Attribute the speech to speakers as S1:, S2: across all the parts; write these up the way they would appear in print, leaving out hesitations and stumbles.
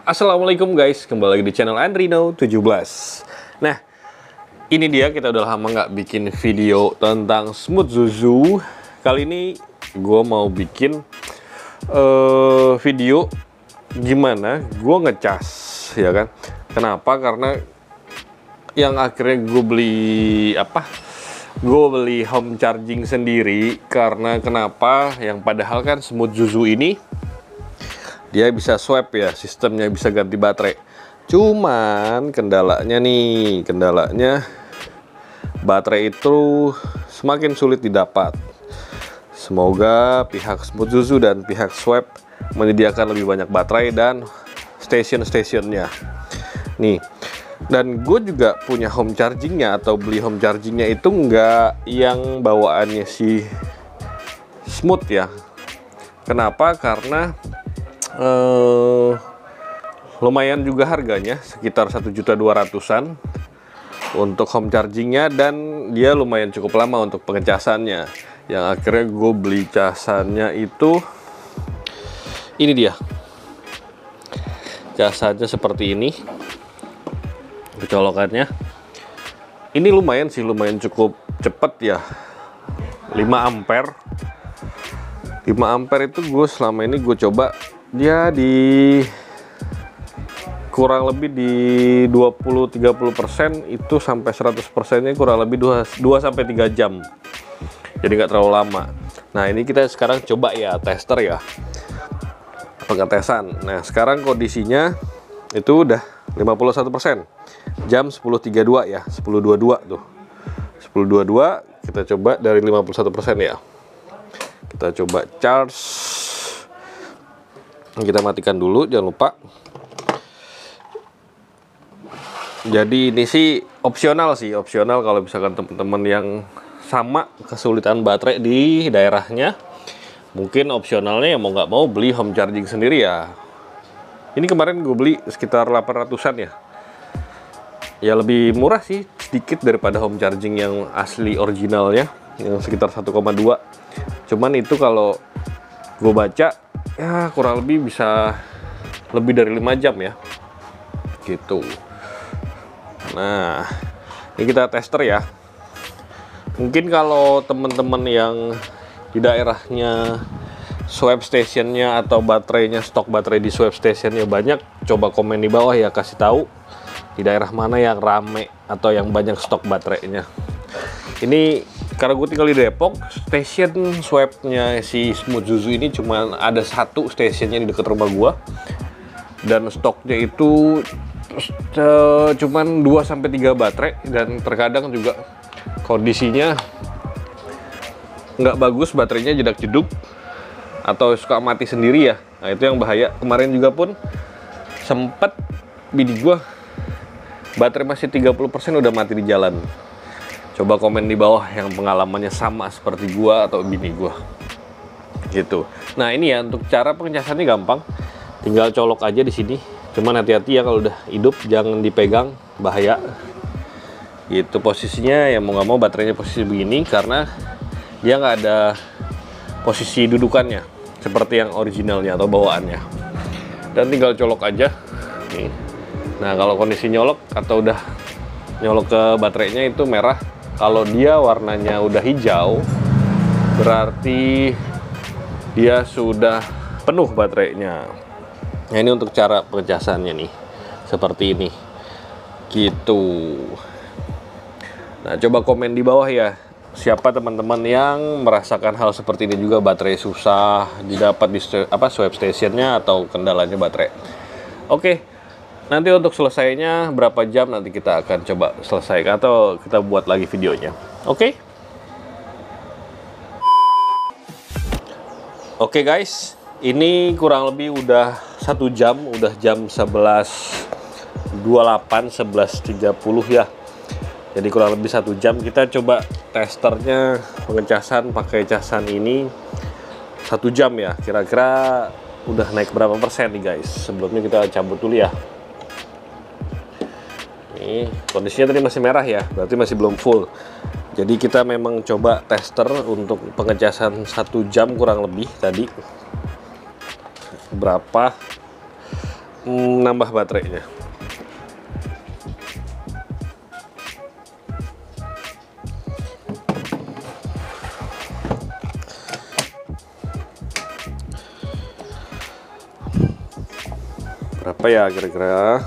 S1: Assalamualaikum guys, kembali lagi di channel Andrino 17. Nah, ini dia, kita udah lama nggak bikin video tentang Smooth Zuzu. Kali ini gue mau bikin video gimana gue ngecas, ya kan. Kenapa? Karena yang akhirnya gue beli home charging sendiri. Karena kenapa? Yang padahal kan Smooth Zuzu ini dia bisa swap ya, sistemnya bisa ganti baterai. Cuman kendalanya baterai itu semakin sulit didapat. Semoga pihak Smooth Zuzu dan pihak swap menyediakan lebih banyak baterai dan stasiun-stasiunnya. Nih, dan gue juga punya home chargingnya, atau beli home chargingnya itu nggak yang bawaannya si Smooth ya. Kenapa? Karena lumayan juga harganya, sekitar 1.200.000-an untuk home chargingnya, dan dia lumayan cukup lama untuk pengecasannya. Yang akhirnya gue beli casannya itu ini dia, casannya seperti ini, kecolokannya ini lumayan sih, lumayan cukup cepet ya, 5 ampere itu gue selama ini gue coba dia di kurang lebih di 20-30% itu, sampai 100%-nya kurang lebih 2-3 jam. Jadi nggak terlalu lama. Nah, ini kita sekarang coba ya, tester ya, pengetesan. Nah, sekarang kondisinya itu udah 51%. Jam 10.32 ya, 10.22 tuh. 10.22 kita coba dari 51% ya. Kita coba charge. Kita matikan dulu, jangan lupa. Jadi ini sih opsional kalau misalkan teman-teman yang sama kesulitan baterai di daerahnya, mungkin opsionalnya ya mau nggak mau beli home charging sendiri ya. Ini kemarin gue beli sekitar 800-an ya. Ya lebih murah sih sedikit daripada home charging yang asli originalnya, yang sekitar 1,2. Cuman itu kalau gue baca ya kurang lebih bisa lebih dari 5 jam ya gitu. Nah, ini kita tester ya. Mungkin kalau teman-teman yang di daerahnya swap stationnya atau baterainya, stok baterai di swap stationnya banyak, coba komen di bawah ya, kasih tahu di daerah mana yang rame atau yang banyak stok baterainya. Ini karena gue tinggal di Depok, station swapnya si Smooth Zuzu ini cuma ada satu stationnya di dekat rumah gue, dan stoknya itu cuman 2-3 baterai, dan terkadang juga kondisinya nggak bagus, baterainya jedak-jeduk atau suka mati sendiri ya. Nah, itu yang bahaya. Kemarin juga pun sempet bini gue baterai masih 30% udah mati di jalan. Coba komen di bawah yang pengalamannya sama seperti gua atau bini gua gitu. Nah, ini ya, untuk cara pengecasannya gampang, tinggal colok aja di sini. Cuman hati-hati ya, kalau udah hidup jangan dipegang, bahaya gitu. Posisinya ya mau nggak mau baterainya posisi begini, karena dia nggak ada posisi dudukannya seperti yang originalnya atau bawaannya, dan tinggal colok aja nih. Nah, kalau kondisi nyolok atau udah nyolok ke baterainya itu merah, kalau dia warnanya udah hijau berarti dia sudah penuh baterainya. Nah, ini untuk cara pengecasannya nih, seperti ini gitu. Nah, coba komen di bawah ya, siapa teman-teman yang merasakan hal seperti ini juga, baterai susah didapat di swap stationnya atau kendalanya baterai. Oke, nanti untuk selesainya berapa jam nanti kita akan coba selesaikan atau kita buat lagi videonya. Oke? Oke guys, ini kurang lebih udah 1 jam, udah jam 11.28, 11.30 ya. Jadi kurang lebih 1 jam kita coba testernya, pengecasan pakai casan ini 1 jam ya. Kira-kira udah naik berapa persen nih guys. Sebelumnya kita cabut dulu ya. Nih, kondisinya tadi masih merah ya, berarti masih belum full. Jadi kita memang coba tester untuk pengecasan 1 jam kurang lebih tadi. Berapa nambah baterainya. Berapa ya kira-kira?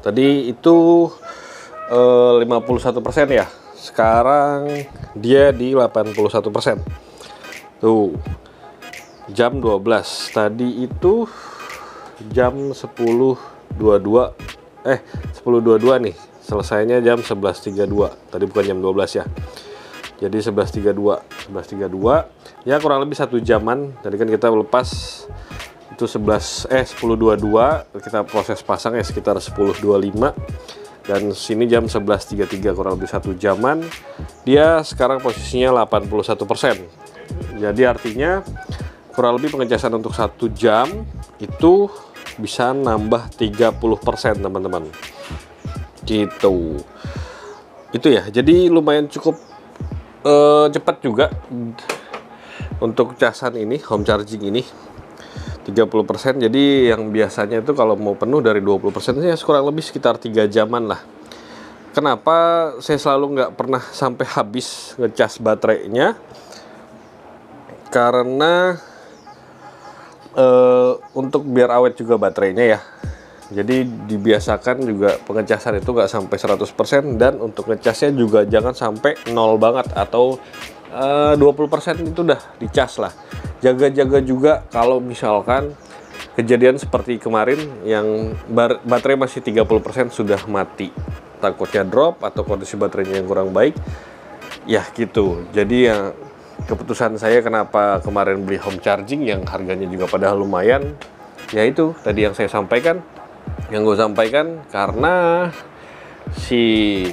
S1: Tadi itu 51% ya. Sekarang dia di 81%. Tuh. Jam 12. Tadi itu jam 10.22. 10.22 nih. Selesainya jam 11.32. Tadi bukan jam 12 ya. Jadi 11.32. Ya kurang lebih 1 jaman. Tadi kan kita lepas itu 10.22, kita proses pasang ya sekitar 10.25, dan sini jam 11.33, kurang lebih 1 jaman. Dia sekarang posisinya 81%. Jadi artinya kurang lebih pengecasan untuk 1 jam itu bisa nambah 30% teman-teman. Gitu. Itu ya. Jadi lumayan cukup cepat juga untuk casan ini, home charging ini 30%. Jadi yang biasanya itu kalau mau penuh dari 20% ya kurang lebih sekitar 3 jaman lah. Kenapa saya selalu nggak pernah sampai habis ngecas baterainya? Karena untuk biar awet juga baterainya ya. Jadi dibiasakan juga pengecasan itu nggak sampai 100%, dan untuk ngecasnya juga jangan sampai 0 banget atau 20% itu udah dicas lah. Jaga-jaga juga kalau misalkan kejadian seperti kemarin yang baterai masih 30% sudah mati, takutnya drop atau kondisi baterainya yang kurang baik ya gitu. Jadi yang keputusan saya kenapa kemarin beli home charging yang harganya juga padahal lumayan, yaitu tadi yang saya sampaikan, yang gue sampaikan, karena si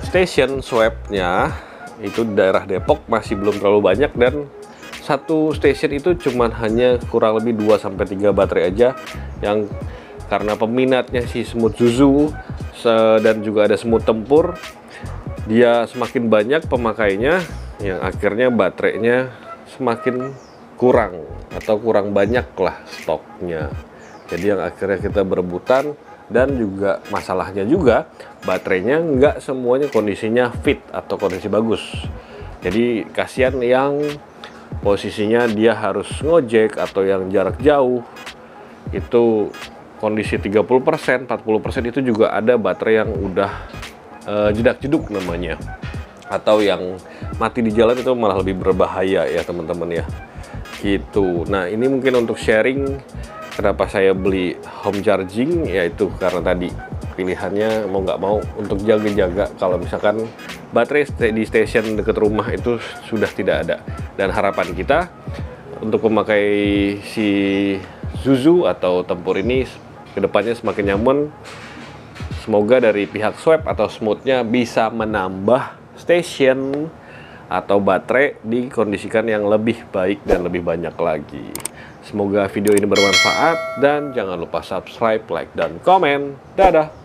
S1: station swabnya itu daerah Depok masih belum terlalu banyak, dan satu station itu cuman hanya kurang lebih 2-3 baterai aja, yang karena peminatnya si semut Zuzu dan juga ada semut tempur, dia semakin banyak pemakainya, yang akhirnya baterainya semakin kurang atau kurang banyak lah stoknya. Jadi yang akhirnya kita berebutan, dan juga masalahnya juga baterainya nggak semuanya kondisinya fit atau kondisi bagus. Jadi kasihan yang posisinya dia harus ngojek atau yang jarak jauh, itu kondisi 30%, 40% itu juga ada baterai yang udah jedak-jeduk namanya, atau yang mati di jalan, itu malah lebih berbahaya ya teman-teman ya. Gitu. Nah ini mungkin untuk sharing kenapa saya beli home charging, yaitu karena tadi pilihannya mau nggak mau untuk jaga-jaga kalau misalkan baterai di station dekat rumah itu sudah tidak ada. Dan harapan kita untuk memakai si Zuzu atau Tempur ini kedepannya semakin nyaman. Semoga dari pihak Swap atau Smoothnya bisa menambah station atau baterai dikondisikan yang lebih baik dan lebih banyak lagi. Semoga video ini bermanfaat, dan jangan lupa subscribe, like, dan komen. Dadah!